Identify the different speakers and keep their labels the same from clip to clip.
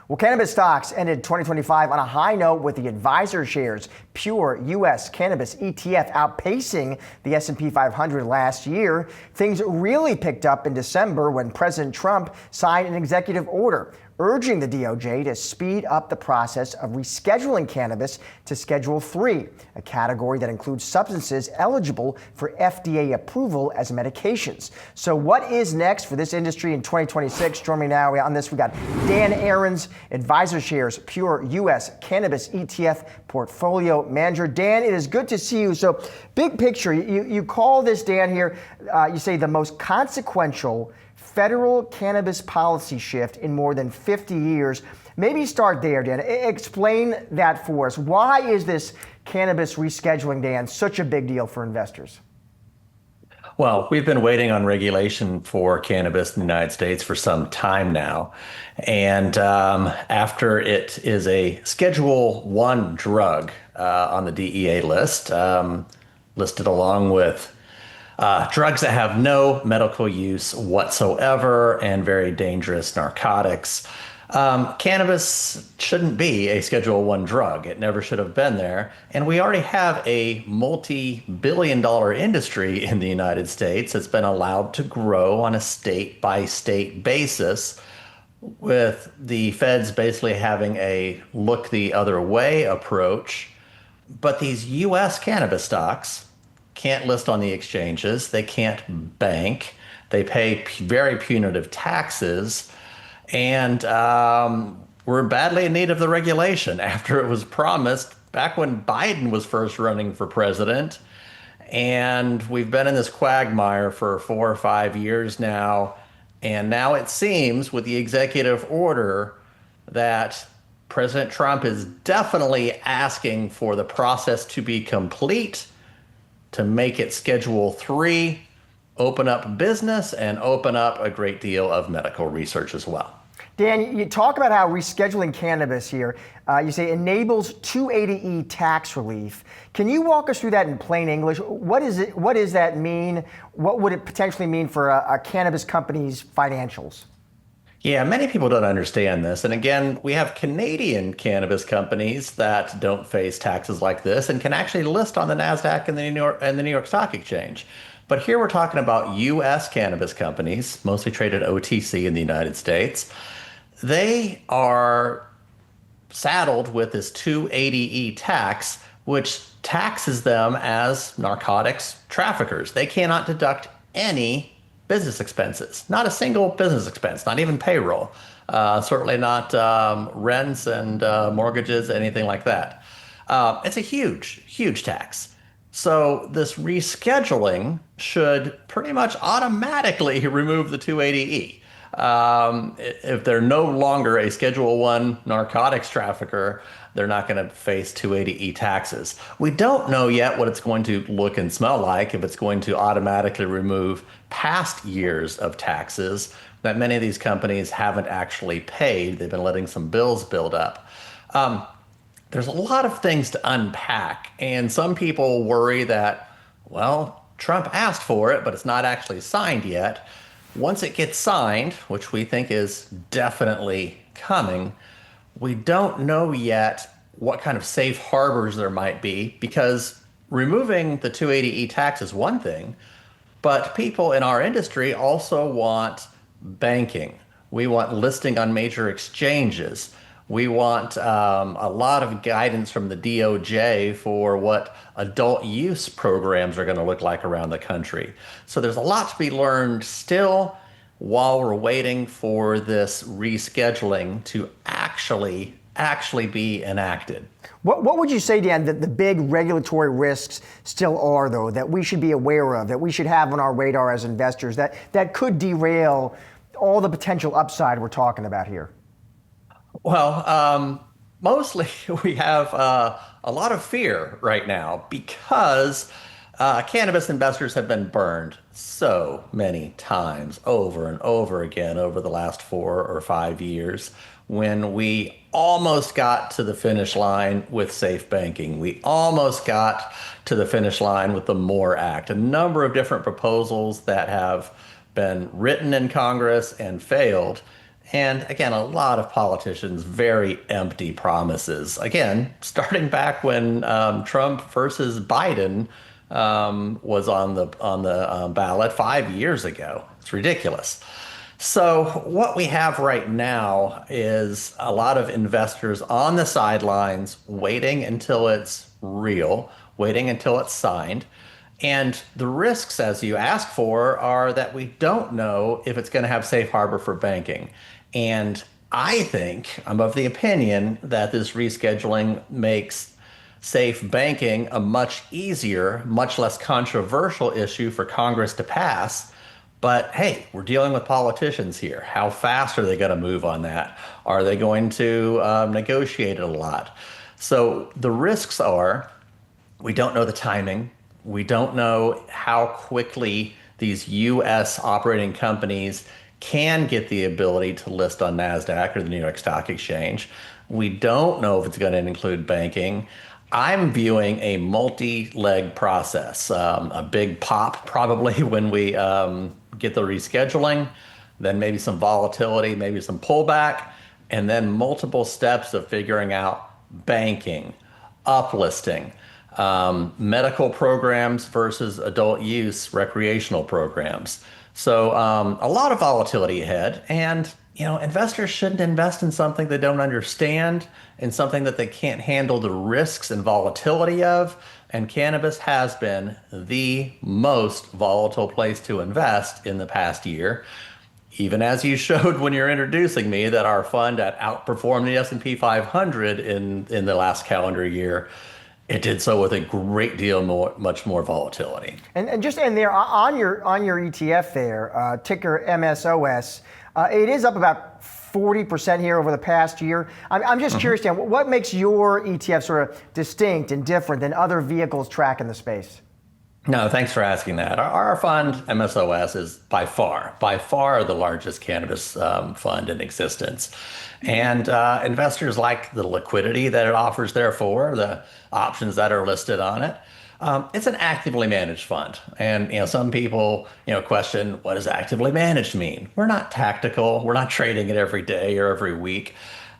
Speaker 1: Well, cannabis stocks ended 2025 on a high note with the AdvisorShares Pure US Cannabis ETF outpacing the S&P 500 last year. Things really picked up in December when President Trump signed an executive order urging the DOJ to speed up the process of rescheduling cannabis to Schedule III, a category that includes substances eligible for FDA approval as medications. So what is next for this industry in 2026? Joining me now on this, we got Dan Ahrens, AdvisorShares Pure US Cannabis ETF Portfolio Manager. Dan, it is good to see you. So big picture, you call this, Dan, here, you say the most consequential federal cannabis policy shift in more than 50 years. Maybe start there, Dan. Explain that for us. Why is this cannabis rescheduling, Dan, such a big deal for investors?
Speaker 2: Well, we've been waiting on regulation for cannabis in the United States for some time now. And after it is a Schedule I drug on the DEA list, listed along with drugs that have no medical use whatsoever and very dangerous narcotics. Cannabis shouldn't be a Schedule I drug. It never should have been there. And we already have a multi-billion-dollar industry in the United States that's been allowed to grow on a state-by-state basis, with the feds basically having a look the other way approach. But these U.S. cannabis stocks can't list on the exchanges, they can't bank, they pay very punitive taxes, and we're badly in need of the regulation after it was promised back when Biden was first running for president. And we've been in this quagmire for 4 or 5 years now, and now it seems with the executive order that President Trump is definitely asking for the process to be complete, to make it Schedule III, open up business, and open up a great deal of medical research as well.
Speaker 1: Dan, you talk about how rescheduling cannabis here, you say enables 280E tax relief. Can you walk us through that in plain English? What is it? What does that mean? What would it potentially mean for a cannabis company's financials?
Speaker 2: Yeah, many people don't understand this. And again, we have Canadian cannabis companies that don't face taxes like this and can actually list on the NASDAQ and the New York Stock Exchange. But here we're talking about U.S. cannabis companies, mostly traded OTC in the United States. They are saddled with this 280E tax, which taxes them as narcotics traffickers. They cannot deduct any business expenses, not a single business expense, not even payroll, certainly not rents and mortgages, anything like that. It's a huge, huge tax. So this rescheduling should pretty much automatically remove the 280E. If they're no longer a Schedule I narcotics trafficker, they're not going to face 280E taxes. We don't know yet what it's going to look and smell like, if it's going to automatically remove past years of taxes that many of these companies haven't actually paid. They've been letting some bills build up. There's a lot of things to unpack, and some people worry that, well, Trump asked for it, but it's not actually signed yet. Once it gets signed, which we think is definitely coming, we don't know yet what kind of safe harbors there might be, because removing the 280E tax is one thing, but people in our industry also want banking. We want listing on major exchanges. We want a lot of guidance from the DOJ for what adult use programs are going to look like around the country. So there's a lot to be learned still while we're waiting for this rescheduling to actually be enacted.
Speaker 1: What would you say, Dan, that the big regulatory risks still are, though, that we should be aware of, that we should have on our radar as investors, that could derail all the potential upside we're talking about here?
Speaker 2: Well, mostly we have a lot of fear right now because cannabis investors have been burned so many times over and over again over the last 4 or 5 years, when we almost got to the finish line with safe banking. We almost got to the finish line with the MORE Act, a number of different proposals that have been written in Congress and failed. And again, a lot of politicians, very empty promises. Again, starting back when Trump versus Biden was on the ballot 5 years ago. It's ridiculous. So what we have right now is a lot of investors on the sidelines waiting until it's real, waiting until it's signed. And the risks, as you ask for, are that we don't know if it's going to have safe harbor for banking. And I think I'm of the opinion that this rescheduling makes safe banking a much easier, much less controversial issue for Congress to pass. But hey, we're dealing with politicians here. How fast are they going to move on that? Are they going to negotiate it a lot? So the risks are we don't know the timing. We don't know how quickly these U.S. operating companies can get the ability to list on NASDAQ or the New York Stock Exchange. We don't know if it's going to include banking. I'm viewing a multi-leg process, a big pop probably when we get the rescheduling, then maybe some volatility, maybe some pullback, and then multiple steps of figuring out banking, uplisting, medical programs versus adult use recreational programs. So a lot of volatility ahead, and investors shouldn't invest in something they don't understand, in something that they can't handle the risks and volatility of. And cannabis has been the most volatile place to invest in the past year. Even as you showed when you're introducing me that our fund had outperformed the S&P 500 in the last calendar year, it did so with a great deal much more volatility.
Speaker 1: And just in there on your ETF there, ticker MSOS, it is up about 40% here over the past year. I'm just curious, Dan, what makes your ETF sort of distinct and different than other vehicles tracking the space?
Speaker 2: No, thanks for asking that. Our fund, MSOS, is by far the largest cannabis fund in existence. And investors like the liquidity that it offers, therefore, the options that are listed on it. It's an actively managed fund. And some people question, what does actively managed mean? We're not tactical. We're not trading it every day or every week.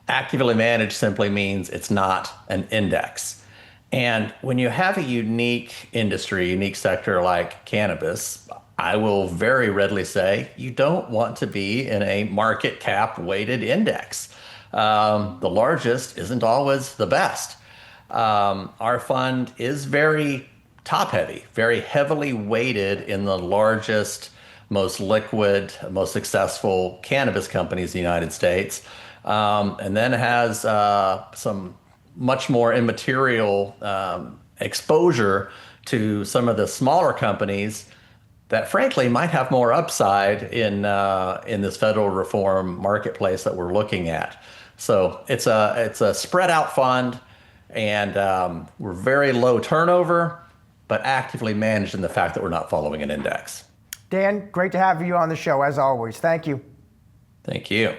Speaker 2: Actively managed simply means it's not an index. And when you have a unique industry, unique sector like cannabis, I will very readily say you don't want to be in a market cap weighted index. The largest isn't always the best. Our fund is very top heavy, very heavily weighted in the largest, most liquid, most successful cannabis companies in the United States. And then has some much more immaterial exposure to some of the smaller companies that frankly might have more upside in this federal reform marketplace that we're looking at. So it's a spread out fund, and we're very low turnover, but actively managed in the fact that we're not following an index.
Speaker 1: Dan, great to have you on the show as always. Thank you.
Speaker 2: Thank you.